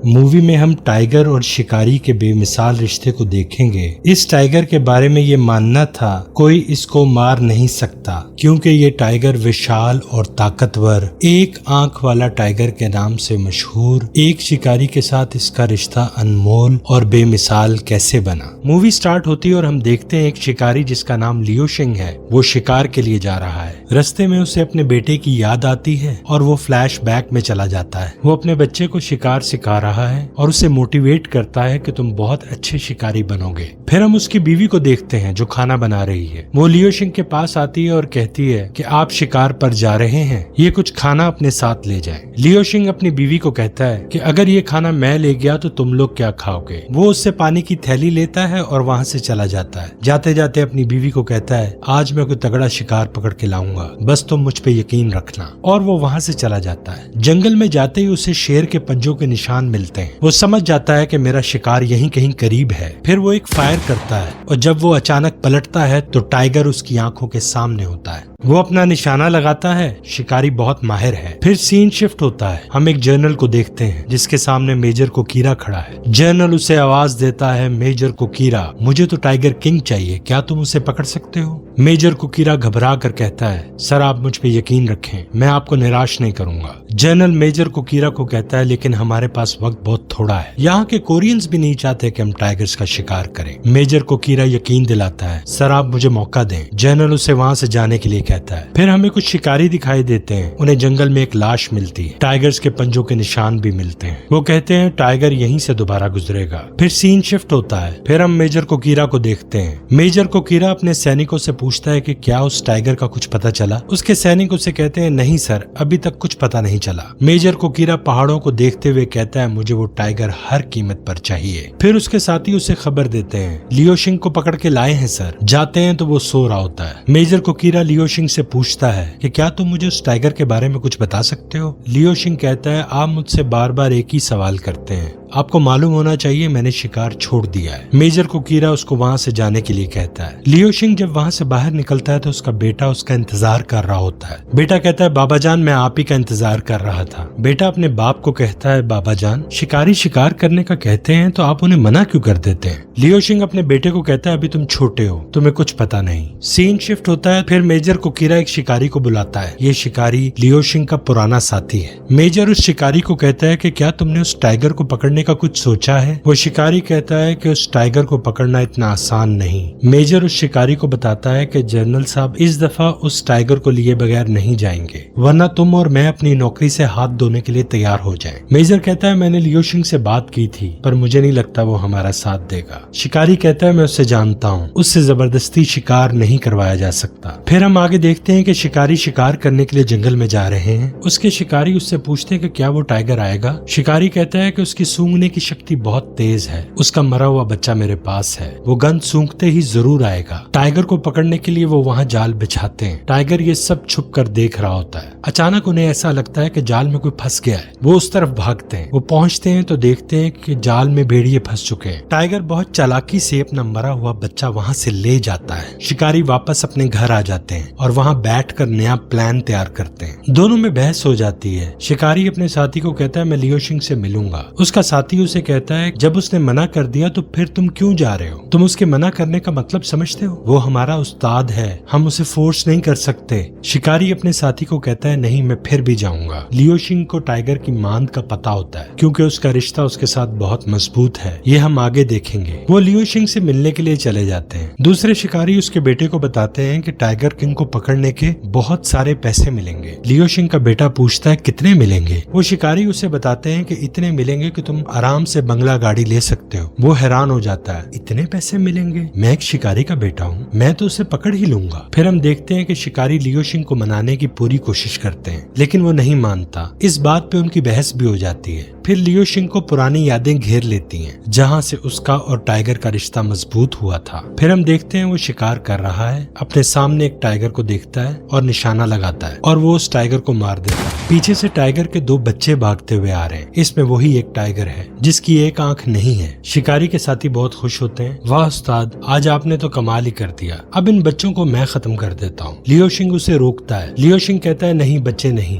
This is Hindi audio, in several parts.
मूवी में हम टाइगर और शिकारी के बेमिसाल रिश्ते को देखेंगे। इस टाइगर के बारे में ये मानना था कोई इसको मार नहीं सकता, क्योंकि ये टाइगर विशाल और ताकतवर एक आंख वाला टाइगर के नाम से मशहूर एक शिकारी के साथ इसका रिश्ता अनमोल और बेमिसाल कैसे बना। मूवी स्टार्ट होती है और हम देखते हैं एक शिकारी जिसका नाम लियो शिंग है, वो शिकार के लिए जा रहा है। रास्ते में उसे अपने बेटे की याद आती है और वो फ्लैश बैक में चला जाता है। वो अपने बच्चे को शिकार सिखा रहा है और उसे मोटिवेट करता है कि तुम बहुत अच्छे शिकारी बनोगे। फिर हम उसकी बीवी को देखते हैं जो खाना बना रही है। वो लियो शिंग के पास आती है और कहती है कि आप शिकार पर जा रहे हैं, ये कुछ खाना अपने साथ ले जाएं। लियो शिंग अपनी बीवी को कहता है कि अगर ये खाना मैं ले गया तो तुम लोग क्या खाओगे। वो उससे पानी की थैली लेता है और वहाँ से चला जाता है। जाते जाते अपनी बीवी को कहता है आज मैं कोई तगड़ा शिकार पकड़ के लाऊंगा, बस तुम मुझ पे यकीन रखना। और वो वहाँ से चला जाता है। जंगल में जाते ही उसे शेर के पंजों के निशान मिलते हैं। वो समझ जाता है कि मेरा शिकार यहीं कहीं करीब है। फिर वो एक फायर करता है और जब वो अचानक पलटता है तो टाइगर उसकी आंखों के सामने होता है। वो अपना निशाना लगाता है। शिकारी बहुत माहिर है। फिर सीन शिफ्ट होता है। हम एक जनरल को देखते हैं जिसके सामने मेजर कोकीरा खड़ा है। जनरल उसे आवाज देता है, मेजर कोकीरा, मुझे तो टाइगर किंग चाहिए, क्या तुम उसे पकड़ सकते हो। मेजर कोकीरा घबरा कर कहता है सर आप मुझ पे यकीन रखें, मैं आपको निराश नहीं करूंगा। जनरल मेजर कोकीरा को कहता है लेकिन हमारे पास वक्त बहुत थोड़ा है, यहाँ के कोरियंस भी नहीं चाहते कि हम टाइगर्स का शिकार करें। मेजर कोकीरा यकीन दिलाता है सर आप मुझे मौका दें। जनरल उसे वहाँ से जाने के लिए कहता है। फिर हमें कुछ शिकारी दिखाई देते हैं। उन्हें जंगल में एक लाश मिलती है। टाइगर्स के पंजों के निशान भी मिलते हैं। वो कहते हैं टाइगर यहीं से दोबारा गुजरेगा। फिर सीन शिफ्ट होता है। फिर हम मेजर कोकीरा को देखते हैं। मेजर कोकीरा अपने सैनिकों से पूछता है कि क्या उस टाइगर का कुछ पता चला। उसके सैनिक उसे कहते हैं नहीं सर, अभी तक कुछ पता नहीं चला। मेजर कोकीरा पहाड़ों को देखते हुए कहता है मुझे वो टाइगर हर कीमत पर चाहिए। फिर उसके साथी उसे खबर देते हैं लियो शिंग को पकड़ के लाए हैं सर। जाते हैं तो वो सो रहा होता है। मेजर कोकीरा लियो शिंग से पूछता है कि क्या तुम मुझे उस टाइगर के बारे में कुछ बता सकते हो। लियो शिंग कहता है आप मुझसे बार बार एक ही सवाल करते हैं, आपको मालूम होना चाहिए मैंने शिकार छोड़ दिया है। मेजर कोकीरा उसको वहाँ से जाने के लिए कहता है। लियो शिंग जब वहाँ से बाहर निकलता है तो उसका बेटा उसका इंतजार कर रहा होता है। बेटा कहता है बाबा जान मैं आप ही का इंतजार कर रहा था। बेटा अपने बाप को कहता है बाबा जान शिकारी शिकार करने का कहते हैं तो आप उन्हें मना क्यों कर देते हैं। लियो शिंग अपने बेटे को कहता है अभी तुम छोटे हो, तुम्हें कुछ पता नहीं। सीन शिफ्ट होता है। फिर मेजर कोकीरा एक शिकारी को बुलाता है। ये शिकारी लियो शिंग का पुराना साथी है। मेजर उस शिकारी को कहता है कि क्या तुमने उस टाइगर को पकड़ने का कुछ सोचा है। वो शिकारी कहता है कि उस टाइगर को पकड़ना इतना आसान नहीं। मेजर उस शिकारी को बताता है कि जनरल साहब इस दफा उस टाइगर को लिए बगैर नहीं जाएंगे, वरना तुम और मैं अपनी नौकरी से हाथ धोने के लिए तैयार हो जाएं। मेजर कहता है मैंने लियो शिंग से बात की थी पर मुझे नहीं लगता वो हमारा साथ देगा। शिकारी कहता है मैं उससे जानता हूँ, उससे जबरदस्ती शिकार नहीं करवाया जा सकता। फिर हम आगे देखते हैं कि शिकारी शिकार करने के लिए जंगल में जा रहे हैं। उसके शिकारी उससे पूछते हैं कि क्या वो टाइगर आएगा। शिकारी कहता है कि उसकी सूंघने की शक्ति बहुत तेज है, उसका मरा हुआ बच्चा मेरे पास है, वो गंध सूंघते ही जरूर आएगा। टाइगर को पकड़ने के लिए वो वहाँ जाल बिछाते हैं। टाइगर ये सब छुप कर देख रहा होता है। अचानक उन्हें ऐसा लगता है कि जाल में कोई फंस गया है। वो उस तरफ भागते हैं। वो पहुँचते हैं तो देखते हैं कि जाल में भेड़िए फंस चुके हैं। टाइगर बहुत चालाकी से अपना मरा हुआ बच्चा वहाँ से ले जाता है। शिकारी वापस अपने घर आ जाते हैं और वहाँ बैठकर नया प्लान तैयार करते हैं। दोनों में बहस हो जाती है। शिकारी अपने साथी को कहता है मैं लियो शिंग से मिलूंगा। उसका साथी उसे कहता है जब उसने मना कर दिया तो फिर तुम क्यों जा रहे हो, तुम उसके मना करने का मतलब समझते हो, वो हमारा उस्ताद है, हम उसे फोर्स नहीं कर सकते। शिकारी अपने साथी को कहता है नहीं मैं फिर भी जाऊंगा। लियो शिंग को टाइगर की मांद का पता होता है क्योंकि उसका रिश्ता उसके साथ बहुत मजबूत है, ये हम आगे देखेंगे। वो लियो शिंग से मिलने के लिए चले जाते हैं। दूसरे शिकारी उसके बेटे को बताते हैं कि टाइगर किंग को पकड़ने के बहुत सारे पैसे मिलेंगे। लियो शिंग का बेटा पूछता है कितने मिलेंगे। वो शिकारी उसे बताते हैं कि इतने मिलेंगे कि तुम आराम से बंगला गाड़ी ले सकते हो। वो हैरान हो जाता है इतने पैसे मिलेंगे, मैं एक शिकारी का बेटा हूँ, मैं तो उसे पकड़ ही लूंगा। फिर हम देखते हैं कि शिकारी लियो शिंग को मनाने की पूरी कोशिश करते हैं लेकिन वो नहीं मानता। इस बात पे उनकी बहस भी हो जाती है। फिर लियो शिंग को पुरानी यादें घेर लेती हैं जहाँ से उसका और टाइगर का रिश्ता मजबूत हुआ था। फिर हम देखते हैं वो शिकार कर रहा है, अपने सामने एक टाइगर को देखता है और निशाना लगाता है और वो उस टाइगर को मार देता है। पीछे से टाइगर के दो बच्चे भागते हुए आ रहे हैं। इसमें वही एक टाइगर है जिसकी एक आंख नहीं है। शिकारी के साथी बहुत खुश होते हैं, वाह उस्ताद आज आपने तो कमाल ही कर दिया, अब इन बच्चों को मैं खत्म कर देता हूँ। लियो शिंग उसे रोकता है। लियो शिंग कहता है नहीं बच्चे नहीं।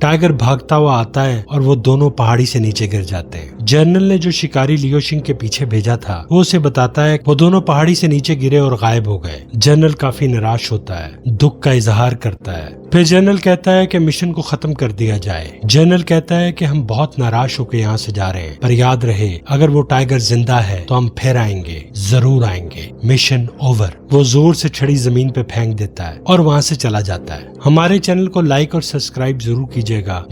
टाइगर भागता हुआ आता है और वो दोनों पहाड़ी से नीचे गिर जाते हैं। जनरल ने जो शिकारी लियो शिंग के पीछे भेजा था वो उसे बताता है वो दोनों पहाड़ी से नीचे गिरे और गायब हो गए। जनरल काफी निराश होता है, दुख का इजहार करता है। फिर जनरल कहता है कि मिशन को खत्म कर दिया जाए। जनरल कहता है कि हम बहुत नाराज होकर यहाँ से जा रहे हैं, पर याद रहे अगर वो टाइगर जिंदा है तो हम फिर आएंगे, जरूर आएंगे। Mission over. वो जोर से छड़ी जमीन पे फेंक देता है और वहाँ से चला जाता है। हमारे चैनल को लाइक और सब्सक्राइब जरूर कीजिएगा।